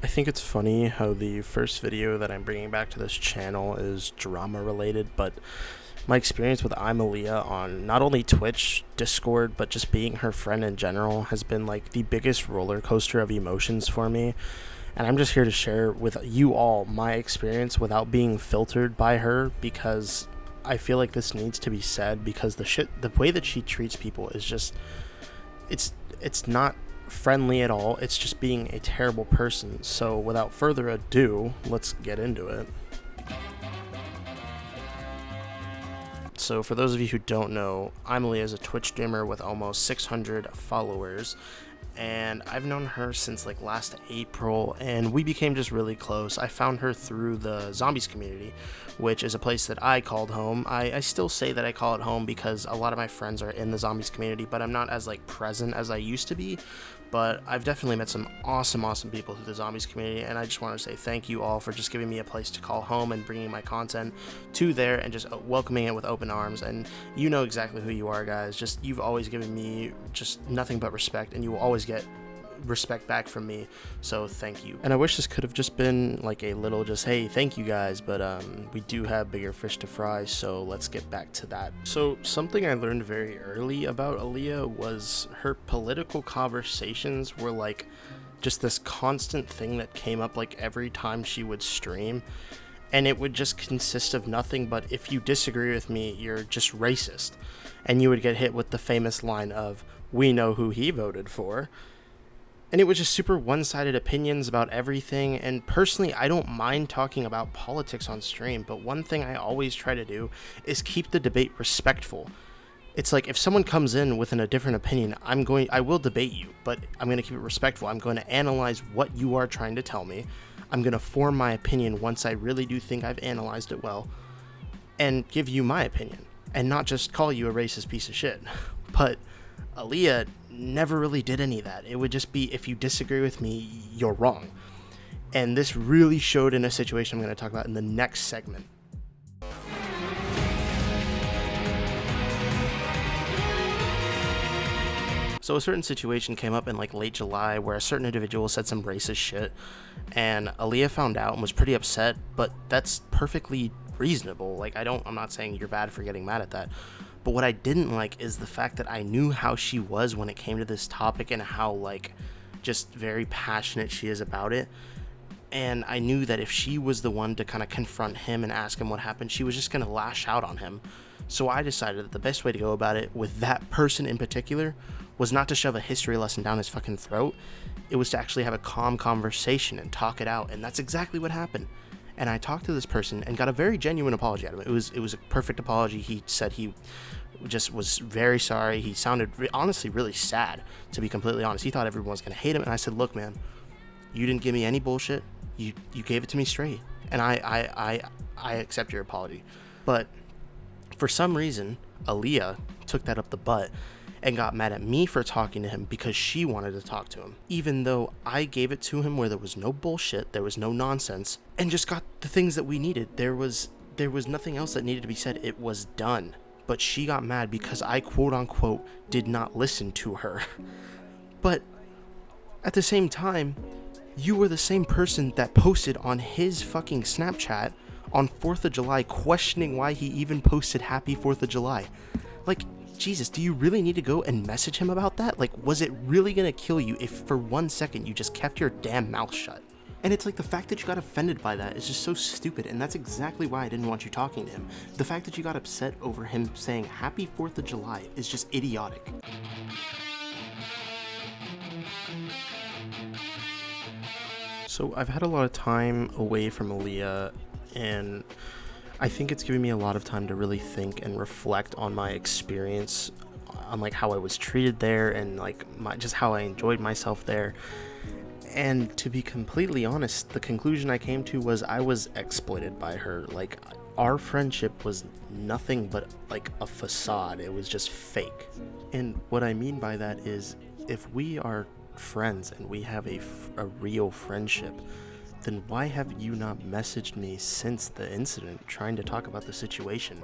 I think it's funny how the first video that I'm bringing back to this channel is drama related, but my experience with I'm Aaliyah on not only Twitch, Discord, but just being her friend in general has been like the biggest roller coaster of emotions for me. And I'm just here to share with you all my experience without being filtered by her, because I feel like this needs to be said, because the way that she treats people is just, it's not friendly at all. It's just being a terrible person. So without further ado, let's get into it. So for those of you who don't know, Emily is a Twitch streamer with almost 600 followers, and I've known her since like last April, and we became just really close. I found her through the Zombies community, which is a place that I called home. I still say that I call it home because a lot of my friends are in the Zombies community, but I'm not as like present as I used to be. But I've definitely met some awesome people through the Zombies community, and I just want to say thank you all for just giving me a place to call home and bringing my content to there and just welcoming it with open arms. And you know exactly who you are, guys. Just, you've always given me just nothing but respect, and you will always get respect back from me, so thank you. And I wish this could have just been like a little just hey thank you guys, but we do have bigger fish to fry, so let's get back to that. So something I learned very early about Aaliyah was her political conversations were like just this constant thing that came up like every time she would stream, and it would just consist of nothing but, if you disagree with me, you're just racist. And you would get hit with the famous line of, we know who he voted for. And it was just super one-sided opinions about everything. And personally, I don't mind talking about politics on stream, but one thing I always try to do is keep the debate respectful. It's like, if someone comes in with a different opinion, I will debate you, but I'm going to keep it respectful. I'm going to analyze what you are trying to tell me. I'm going to form my opinion once I really do think I've analyzed it well, and give you my opinion, and not just call you a racist piece of shit. But Aaliyah never really did any of that. It would just be, if you disagree with me, you're wrong. And this really showed in a situation I'm going to talk about in the next segment. So a certain situation came up in like late July where a certain individual said some racist shit, and Aaliyah found out and was pretty upset, but that's perfectly reasonable. Like, I'm not saying you're bad for getting mad at that. But what I didn't like is the fact that I knew how she was when it came to this topic, and how like just very passionate she is about it. And I knew that if she was the one to kind of confront him and ask him what happened, she was just going to lash out on him. So I decided that the best way to go about it with that person in particular was not to shove a history lesson down his fucking throat. It was to actually have a calm conversation and talk it out. And that's exactly what happened. And I talked to this person and got a very genuine apology out of him. It was a perfect apology. He said he just was very sorry. He sounded honestly really sad, to be completely honest. He thought everyone was going to hate him. And I said, look, man, you didn't give me any bullshit. You gave it to me straight. And I accept your apology. But for some reason, Aaliyah took that up the butt and got mad at me for talking to him because she wanted to talk to him, even though I gave it to him where there was no bullshit, there was no nonsense, and just got the things that we needed. There was nothing else that needed to be said. It was done. But she got mad because I, quote unquote, did not listen to her. But at the same time, you were the same person that posted on his fucking Snapchat on 4th of July questioning why he even posted Happy 4th of July. Like, Jesus, do you really need to go and message him about that? Like, was it really gonna kill you if for 1 second you just kept your damn mouth shut? And it's like, the fact that you got offended by that is just so stupid, and that's exactly why I didn't want you talking to him. The fact that you got upset over him saying Happy 4th of July is just idiotic. So I've had a lot of time away from Aaliyah, and I think it's given me a lot of time to really think and reflect on my experience, on like how I was treated there, and like just how I enjoyed myself there. And to be completely honest, the conclusion I came to was I was exploited by her. Like, our friendship was nothing but like a facade. It was just fake. And what I mean by that is, if we are friends and we have a real friendship, then why have you not messaged me since the incident trying to talk about the situation?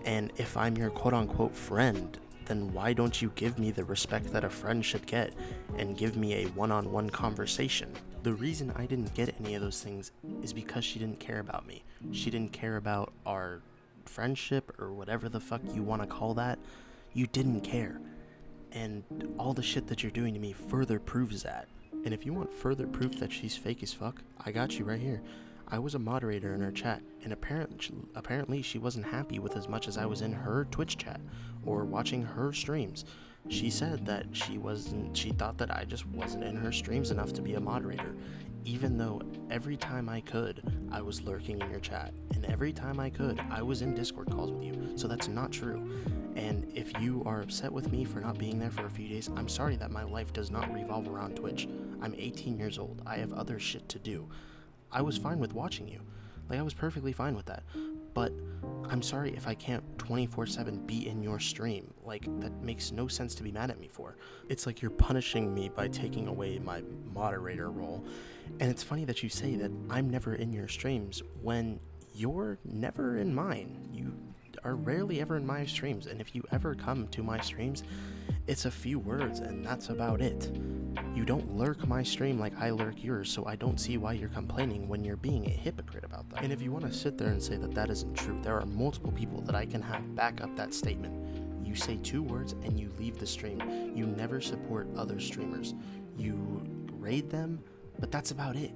And if I'm your quote-unquote friend, then why don't you give me the respect that a friend should get and give me a one-on-one conversation? The reason I didn't get any of those things is because she didn't care about me. She didn't care about our friendship or whatever the fuck you want to call that. You didn't care. And all the shit that you're doing to me further proves that. And if you want further proof that she's fake as fuck, I got you right here. I was a moderator in her chat, and apparently she wasn't happy with as much as I was in her Twitch chat or watching her streams. She said that she thought that I just wasn't in her streams enough to be a moderator, even though every time I could, I was lurking in your chat, and every time I could, I was in Discord calls with you. So that's not true. And if you are upset with me for not being there for a few days, I'm sorry that my life does not revolve around Twitch. I'm 18 years old. I have other shit to do. I was fine with watching you. Like, I was perfectly fine with that. But I'm sorry if I can't 24/7 be in your stream. Like, that makes no sense to be mad at me for. It's like you're punishing me by taking away my moderator role. And it's funny that you say that I'm never in your streams when you're never in mine. You are rarely ever in my streams, and if you ever come to my streams, it's a few words and that's about it. You don't lurk my stream like I lurk yours, so I don't see why you're complaining when you're being a hypocrite about that. And if you want to sit there and say that that isn't true, there are multiple people that I can have back up that statement. You say 2 words and you leave the stream. You never support other streamers. You raid them, but that's about it.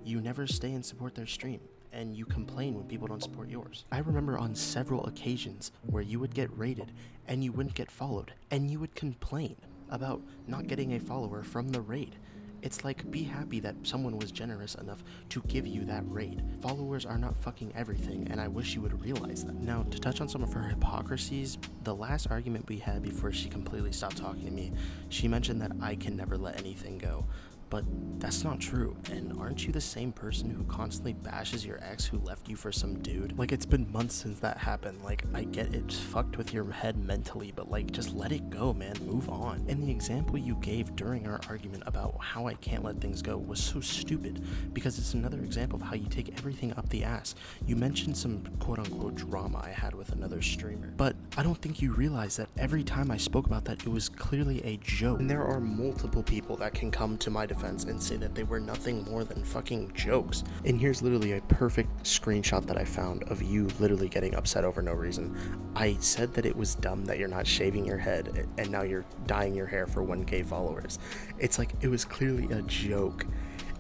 You never stay and support their stream, and you complain when people don't support yours. I remember on several occasions where you would get raided and you wouldn't get followed, and you would complain about not getting a follower from the raid. It's like, be happy that someone was generous enough to give you that raid. Followers are not fucking everything, and I wish you would realize that. Now, to touch on some of her hypocrisies, the last argument we had before she completely stopped talking to me, she mentioned that I can never let anything go. But that's not true, and aren't you the same person who constantly bashes your ex who left you for some dude? Like, it's been months since that happened. Like, I get it's fucked with your head mentally, but like, just let it go, man, move on. And the example you gave during our argument about how I can't let things go was so stupid, because it's another example of how you take everything up the ass. You mentioned some quote-unquote drama I had with another streamer, but I don't think you realize that every time I spoke about that, it was clearly a joke. And there are multiple people that can come to my defense and say that they were nothing more than fucking jokes. And here's literally a perfect screenshot that I found of you literally getting upset over no reason. I said that it was dumb that you're not shaving your head and now you're dyeing your hair for 1K followers. It's like, it was clearly a joke.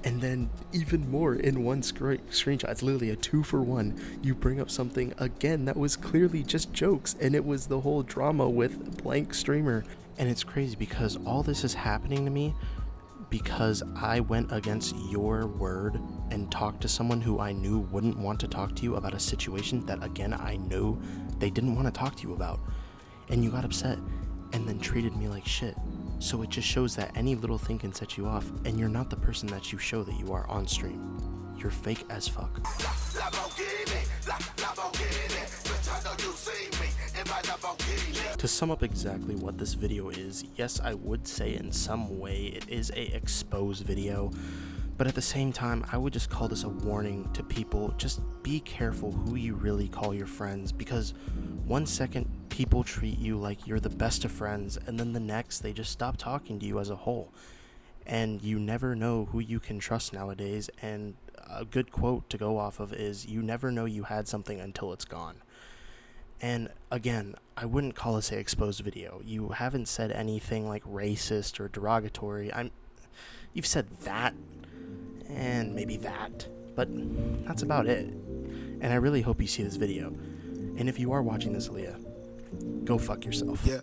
And then even more in one screenshot, it's literally a 2-for-1. You bring up something again that was clearly just jokes, and it was the whole drama with blank streamer. And it's crazy because all this is happening to me because I went against your word and talked to someone who I knew wouldn't want to talk to you about a situation that, again, I knew they didn't want to talk to you about. And you got upset and then treated me like shit. So it just shows that any little thing can set you off, and you're not the person that you show that you are on stream. You're fake as fuck. To sum up exactly what this video is, yes, I would say in some way it is a expose video, but at the same time, I would just call this a warning to people. Just be careful who you really call your friends, because 1 second people treat you like you're the best of friends, and then the next they just stop talking to you as a whole. And you never know who you can trust nowadays, and a good quote to go off of is, you never know you had something until it's gone. And again, I wouldn't call this a exposed video. You haven't said anything like racist or derogatory. You've said that, and maybe that, but that's about it. And I really hope you see this video. And if you are watching this, Aaliyah, go fuck yourself. Yeah.